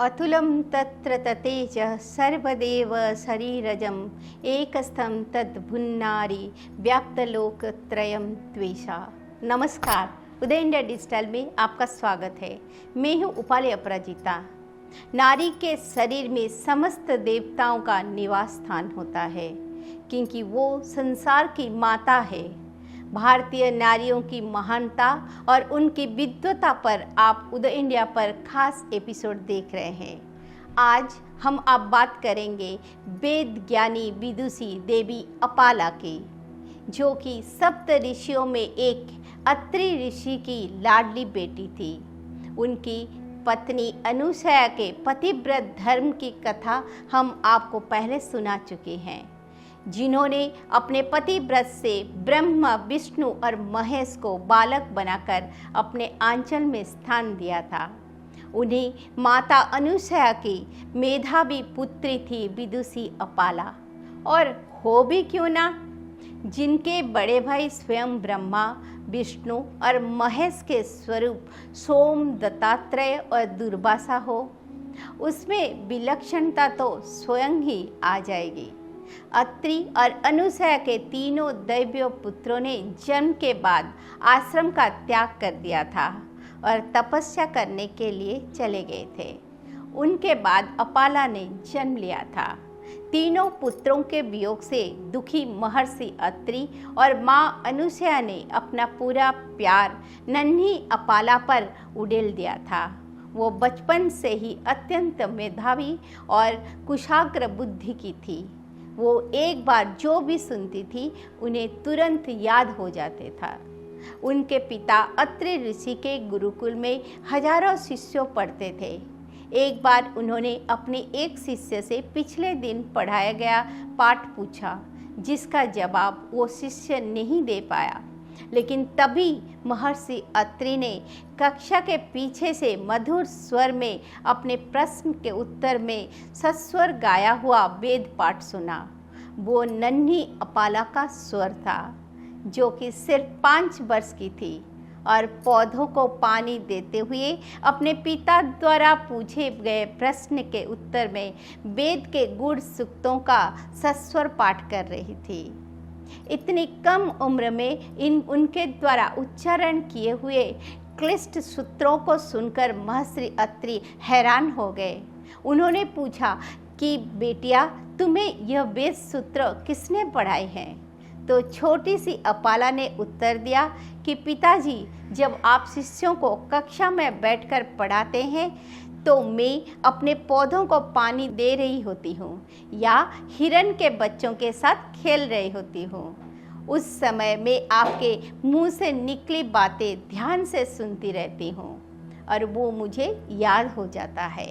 अतुलं तत्र ततेजः सर्वदेव शरीरजम् एकस्थं तद्भुन्नारी व्याप्तलोकत्रयं त्वेषा। नमस्कार, उदय India digital में आपका स्वागत है। मैं हूँ उपाली अपराजिता। नारी के शरीर में समस्त देवताओं का निवास स्थान होता है, क्योंकि वो संसार की माता है। भारतीय नारियों की महानता और उनकी विद्वता पर आप उदय इंडिया पर खास एपिसोड देख रहे हैं। आज हम आप बात करेंगे वेद ज्ञानी विदुषी देवी अपाला की, जो कि सप्त ऋषियों में एक अत्रि ऋषि की लाडली बेटी थी। उनकी पत्नी अनुसया के पतिव्रत धर्म की कथा हम आपको पहले सुना चुके हैं, जिन्होंने अपने पतिव्रत से ब्रह्मा, विष्णु और महेश को बालक बनाकर अपने आंचल में स्थान दिया था। उन्हें माता अनुसया की मेधावी पुत्री थी विदुषी अपाला, और हो भी क्यों ना, जिनके बड़े भाई स्वयं ब्रह्मा, विष्णु और महेश के स्वरूप सोम, दत्तात्रेय और दुर्वासा हो, उसमें विलक्षणता तो स्वयं ही आ जाएगी। अत्रि और अनुसया के तीनों दैव्य पुत्रों ने जन्म के बाद आश्रम का त्याग कर दिया था और तपस्या करने के लिए चले गए थे। उनके बाद अपाला ने जन्म लिया था। तीनों पुत्रों के वियोग से दुखी महर्षि अत्रि और माँ अनुसया ने अपना पूरा प्यार नन्ही अपाला पर उड़ेल दिया था। वो बचपन से ही अत्यंत मेधावी और कुशाग्र बुद्धि की थी। वो एक बार जो भी सुनती थी उन्हें तुरंत याद हो जाते था। उनके पिता अत्रि ऋषि के गुरुकुल में हजारों शिष्यों पढ़ते थे। एक बार उन्होंने अपने एक शिष्य से पिछले दिन पढ़ाया गया पाठ पूछा, जिसका जवाब वो शिष्य नहीं दे पाया। लेकिन तभी महर्षि अत्रि ने कक्षा के पीछे से मधुर स्वर में अपने प्रश्न के उत्तर में सस्वर गाया हुआ वेद पाठ सुना। वो नन्ही अपाला का स्वर था, जो कि सिर्फ 5 वर्ष की थी और पौधों को पानी देते हुए अपने पिता द्वारा पूछे गए प्रश्न के उत्तर में वेद के गूढ़ सूक्तों का सस्वर पाठ कर रही थी। इतनी कम उम्र में उनके द्वारा उच्चारण किए हुए क्लिष्ट सूत्रों को सुनकर महर्षि अत्रि हैरान हो गए। उन्होंने पूछा कि बेटिया, तुम्हें यह वेद सूत्र किसने पढ़ाए हैं? तो छोटी सी अपाला ने उत्तर दिया कि पिताजी, जब आप शिष्यों को कक्षा में बैठकर पढ़ाते हैं तो मैं अपने पौधों को पानी दे रही होती हूँ या हिरन के बच्चों के साथ खेल रही होती हूँ। उस समय मैं आपके मुंह से निकली बातें ध्यान से सुनती रहती हूँ और वो मुझे याद हो जाता है।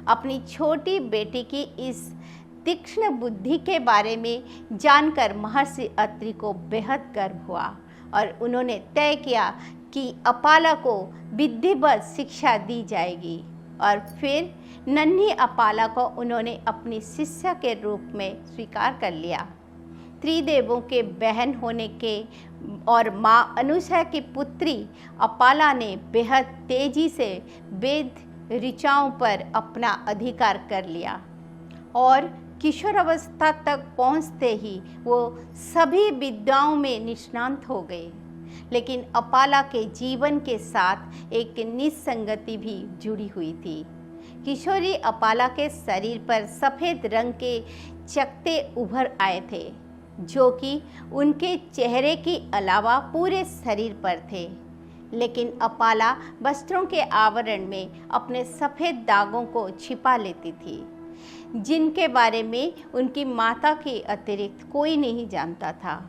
अपनी छोटी बेटी की इस तीक्ष्ण बुद्धि के बारे में जानकर महर्षि अत्रि को बेहद गर्व हुआ और उन्होंने तय किया कि अपाला को विधिवत शिक्षा दी जाएगी। और फिर नन्ही अपाला को उन्होंने अपनी शिष्या के रूप में स्वीकार कर लिया। त्रिदेवों के बहन होने के और माँ अनुसया की पुत्री अपाला ने बेहद तेजी से वेद ऋचाओं पर अपना अधिकार कर लिया और किशोरावस्था तक पहुँचते ही वो सभी विद्याओं में निष्णात हो गए। लेकिन अपाला के जीवन के साथ एक निस्संगति भी जुड़ी हुई थी। किशोरी अपाला के शरीर पर सफ़ेद रंग के चकत्ते उभर आए थे, जो कि उनके चेहरे के अलावा पूरे शरीर पर थे। लेकिन अपाला वस्त्रों के आवरण में अपने सफ़ेद दागों को छिपा लेती थी, जिनके बारे में उनकी माता के अतिरिक्त कोई नहीं जानता था।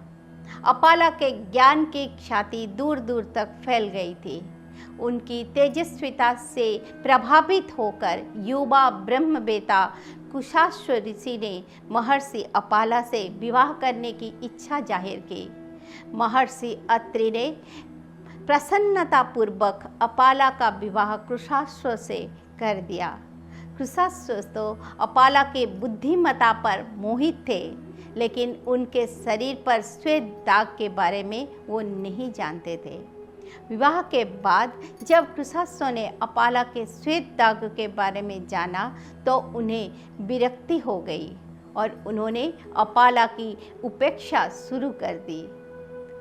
अपाला के ज्ञान की ख्याति दूर दूर तक फैल गई थी। उनकी तेजस्विता से प्रभावित होकर युवा ब्रह्मवेता कुशाश्व ऋषि ने महर्षि अपाला से विवाह करने की इच्छा जाहिर की। महर्षि अत्रि ने प्रसन्नतापूर्वक अपाला का विवाह कुशाश्व से कर दिया। कुशाश्व तो अपाला के बुद्धिमत्ता पर मोहित थे, लेकिन उनके शरीर पर श्वेत दाग के बारे में वो नहीं जानते थे। विवाह के बाद जब कृशाश्व ने अपाला के श्वेत दाग के बारे में जाना तो उन्हें विरक्ति हो गई और उन्होंने अपाला की उपेक्षा शुरू कर दी।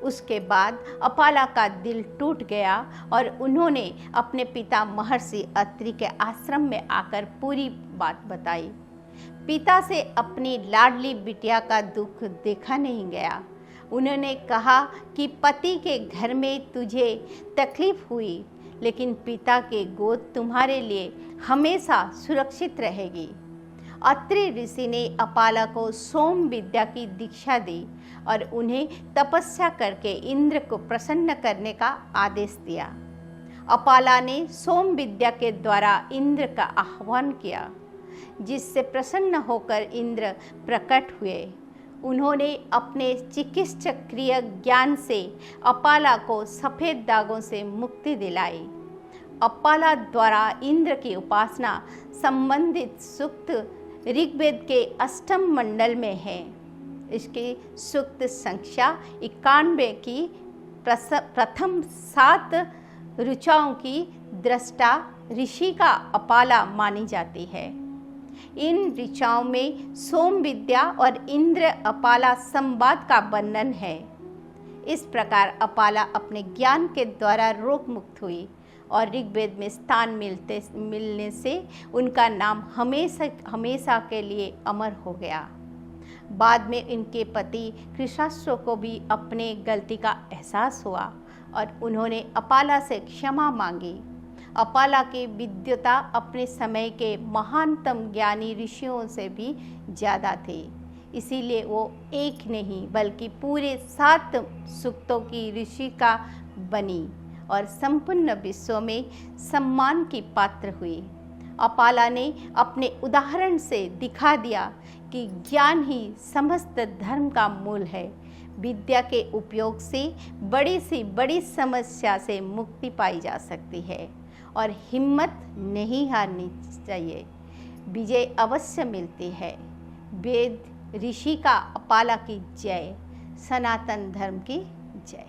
उसके बाद अपाला का दिल टूट गया और उन्होंने अपने पिता महर्षि अत्रि के आश्रम में आकर पूरी बात बताई। पिता से अपनी लाडली बिटिया का दुख देखा नहीं गया। उन्होंने कहा कि पति के घर में तुझे तकलीफ हुई, लेकिन पिता के गोद तुम्हारे लिए हमेशा सुरक्षित रहेगी। अत्रि ऋषि ने अपाला को सोम विद्या की दीक्षा दी और उन्हें तपस्या करके इंद्र को प्रसन्न करने का आदेश दिया। अपाला ने सोम विद्या के द्वारा इंद्र का आह्वान किया, जिससे प्रसन्न होकर इंद्र प्रकट हुए। उन्होंने अपने चिकित्सकीय ज्ञान से अपाला को सफ़ेद दागों से मुक्ति दिलाई। अपाला द्वारा इंद्र की उपासना संबंधित सूक्त ऋग्वेद के अष्टम मंडल में है। इसकी सूक्त संख्या 91 की प्रथम 7 ऋचाओं की दृष्टा ऋषि का अपाला मानी जाती है। इन ऋचाओं में सोम विद्या और इंद्र अपाला संवाद का वर्णन है। इस प्रकार अपाला अपने ज्ञान के द्वारा रोग मुक्त हुई और ऋग्वेद में स्थान मिलने से उनका नाम हमेशा के लिए अमर हो गया। बाद में इनके पति कृशाश्व को भी अपने गलती का एहसास हुआ और उन्होंने अपाला से क्षमा मांगी। अपाला की विद्वता अपने समय के महानतम ज्ञानी ऋषियों से भी ज़्यादा थी, इसीलिए वो एक नहीं बल्कि पूरे 7 सूक्तों की ऋषि का बनी और संपूर्ण विश्व में सम्मान की पात्र हुई। अपाला ने अपने उदाहरण से दिखा दिया कि ज्ञान ही समस्त धर्म का मूल है। विद्या के उपयोग से बड़ी से बड़ी समस्या से मुक्ति पाई जा सकती है और हिम्मत नहीं हारनी चाहिए। विजय अवश्य मिलती है। वेद ऋषि का अपाला की जय, सनातन धर्म की जय।